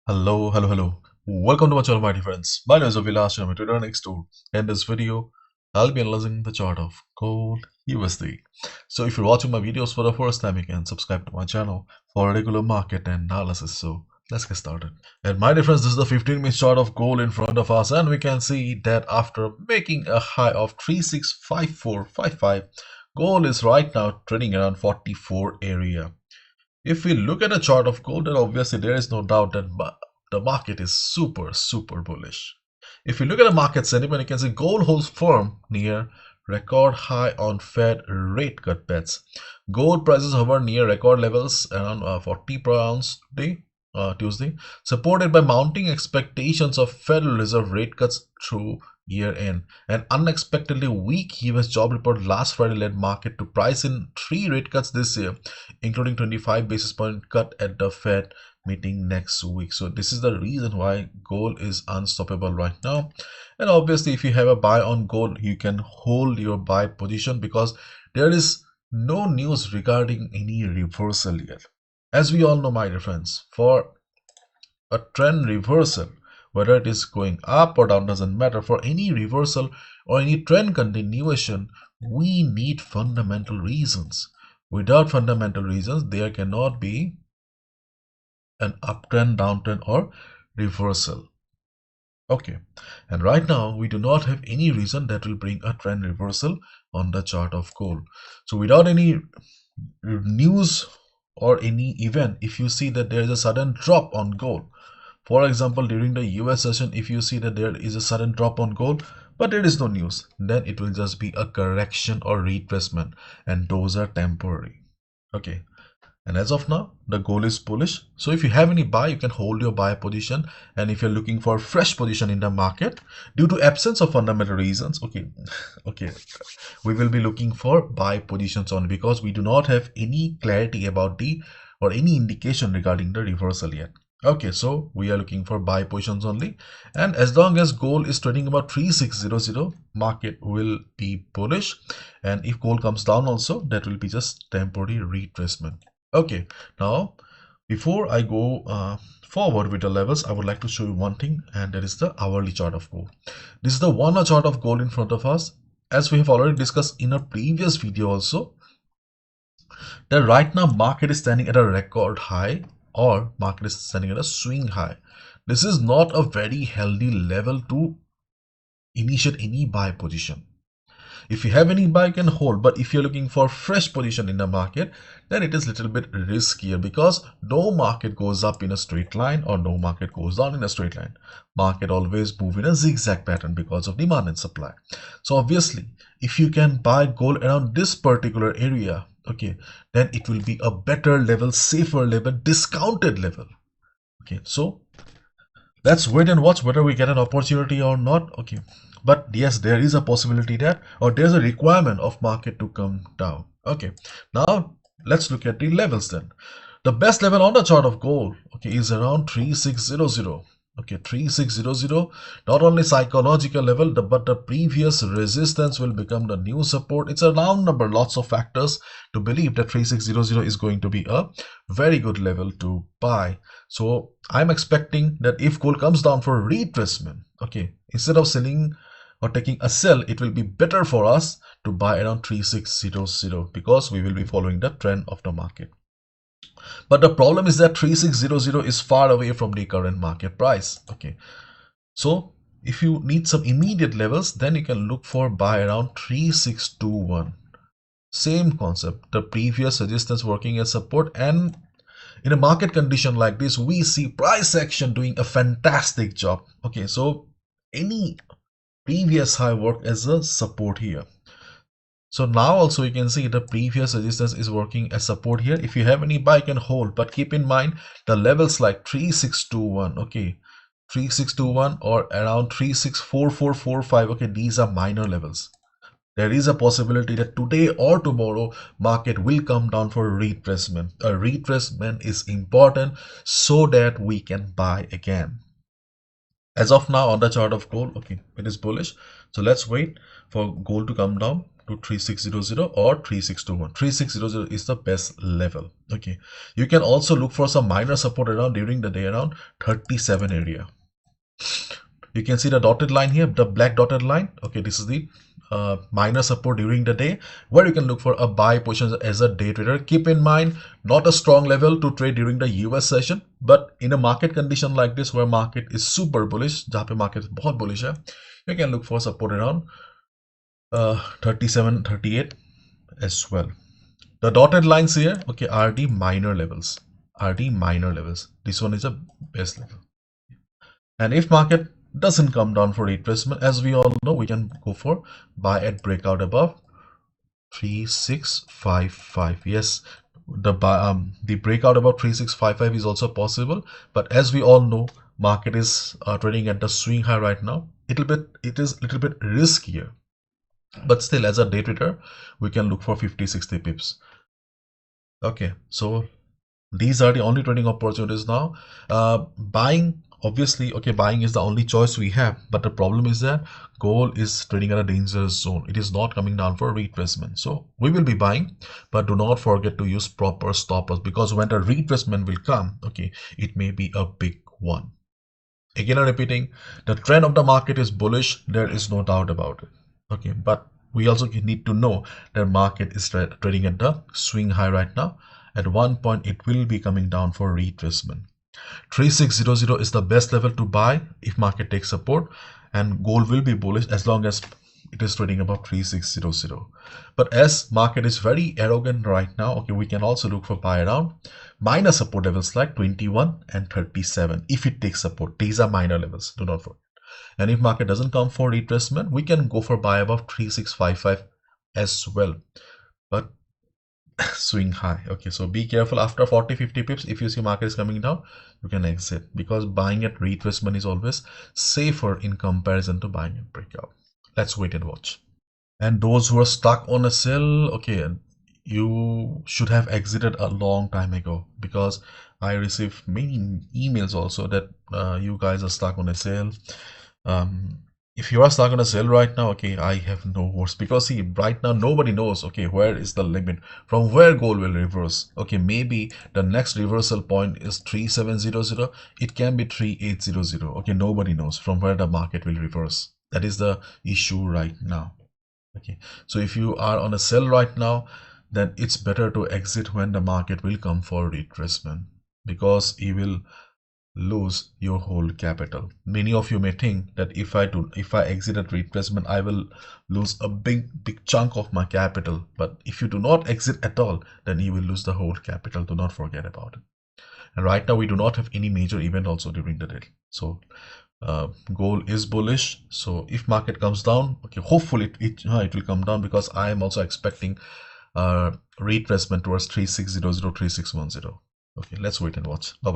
Hello. Welcome to my channel, my dear friends. My name is ABHILASH and I'm a next door. In this video, I'll be analyzing the chart of gold USD. So if you're watching my videos for the first time, you can subscribe to my channel for regular market analysis. So let's get started. And my dear friends, this is the 15-minute chart of gold in front of us, and we can see that after making a high of 365455, gold is right now trading around 44 area. If we look at a chart of gold, then obviously there is no doubt that the market is super bullish. If you look at the market sentiment, you can see gold holds firm near record high on Fed rate cut bets. Gold prices hover near record levels around 40 per ounce Tuesday, supported by mounting expectations of Federal Reserve rate cuts through year end. An unexpectedly weak US job report last Friday led market to price in 3 rate cuts this year, including 25 basis point cut at the Fed meeting next week. So this is the reason why gold is unstoppable right now. And obviously, if you have a buy on gold, you can hold your buy position because there is no news regarding any reversal yet. As we all know, my dear friends, for a trend reversal, whether it is going up or down doesn't matter, for any reversal or any trend continuation, we need fundamental reasons. Without fundamental reasons, there cannot be an uptrend, downtrend, or reversal. Okay, and right now we do not have any reason that will bring a trend reversal on the chart of gold. So without any news or any event, if you see that there is a sudden drop on gold, for example during the US session, if you see that there is a sudden drop on gold but there is no news, then it will just be a correction or retracement, and those are temporary. Okay, and as of now the gold is bullish, so if you have any buy, you can hold your buy position. And if you're looking for fresh position in the market due to absence of fundamental reasons, okay, we will be looking for buy positions only because we do not have any clarity about the or any indication regarding the reversal yet. Okay, so we are looking for buy positions only, and as long as gold is trading about 3600, market will be bullish. And if gold comes down also, that will be just temporary retracement. Okay, now before I go forward with the levels, I would like to show you one thing, and that is the hourly chart of gold. This is the 1 hour chart of gold in front of us. As we have already discussed in a previous video also, that right now market is standing at a record high or market is standing at a swing high. This is not a very healthy level to initiate any buy position. If you have any buy, you can hold, but if you're looking for fresh position in the market, then it is a little bit riskier because no market goes up in a straight line or no market goes down in a straight line. Market always move in a zigzag pattern because of demand and supply. So obviously, if you can buy gold around this particular area, okay, then it will be a better level, safer level, discounted level. Okay, so let's wait and watch whether we get an opportunity or not. Okay, but yes, there is a possibility that, or there's a requirement of market to come down. Okay, now let's look at the levels then. The best level on the chart of gold, okay, is around 3600. Okay, 3600, not only psychological level, but the previous resistance will become the new support. It's a round number, lots of factors to believe that 3600 is going to be a very good level to buy. So I'm expecting that if gold comes down for retracement, okay, instead of selling or taking a sell, it will be better for us to buy around 3600 because we will be following the trend of the market. But the problem is that 3600 is far away from the current market price. Okay, so if you need some immediate levels, then you can look for buy around 3621. Same concept, the previous resistance working as support, and in a market condition like this, we see price action doing a fantastic job. Okay, so any previous high work as a support here. So now also you can see the previous resistance is working as support here. If you have any buy, you can hold, but keep in mind the levels like 3621, okay, 3621 or around 364445, okay, these are minor levels. There is a possibility that today or tomorrow market will come down for a retracement. A retracement is important so that we can buy again. As of now on the chart of gold, okay, it is bullish. So let's wait for gold to come down. to 3600 or 3621. 3600 is the best level. Okay, you can also look for some minor support around during the day around 37 area. You can see the dotted line here, the black dotted line. Okay, this is the minor support during the day where you can look for a buy position as a day trader. Keep in mind, not a strong level to trade during the US session, but in a market condition like this where market is super bullish, जहाँ पे market is बहुत bullish है, you can look for support around 37, 38 as well. The dotted lines here, okay, are the minor levels. This one is a best level. And if market doesn't come down for retracement, as we all know, we can go for buy at breakout above 3655. Yes, the breakout above 3655 is also possible, but as we all know, market is trading at the swing high right now. It is a little bit riskier, but still, as a day trader, we can look for 50-60 pips. Okay, so these are the only trading opportunities now. Buying, obviously, okay, buying is the only choice we have, but the problem is that gold is trading at a dangerous zone. It is not coming down for retracement, so we will be buying, but do not forget to use proper stoppers, because when the retracement will come, okay, it may be a big one. Again, I'm repeating, the trend of the market is bullish, there is no doubt about it. Okay, but we also need to know that market is trading at the swing high right now. At one point, it will be coming down for retracement. 3600 is the best level to buy if market takes support, and gold will be bullish as long as it is trading above 3600. But as market is very arrogant right now, okay, we can also look for buy around minor support levels like 21 and 37 if it takes support. These are minor levels, do not forget. And if market doesn't come for retracement, we can go for buy above 3655 as well, but swing high. Okay, so be careful after 40-50 pips. If you see market is coming down, you can exit, because buying at retracement is always safer in comparison to buying at breakout. Let's wait and watch. And those who are stuck on a sell, okay, you should have exited a long time ago, because I received many emails also that you guys are stuck on a sale. If you are stuck on a sell right now, okay, I have no words, because see, right now nobody knows, okay, where is the limit, from where gold will reverse. Okay, maybe the next reversal point is 3700, it can be 3800. Okay, nobody knows from where the market will reverse. That is the issue right now. Okay, so if you are on a sell right now, then it's better to exit when the market will come for retracement, because you will lose your whole capital. Many of you may think that if I exit at retracement, I will lose a big chunk of my capital. But if you do not exit at all, then you will lose the whole capital. Do not forget about it. And right now we do not have any major event also during the day. So gold is bullish. So if market comes down, okay, hopefully it will come down, because I am also expecting retracement towards 3600, 3610. Okay, let's wait and watch. Bye bye.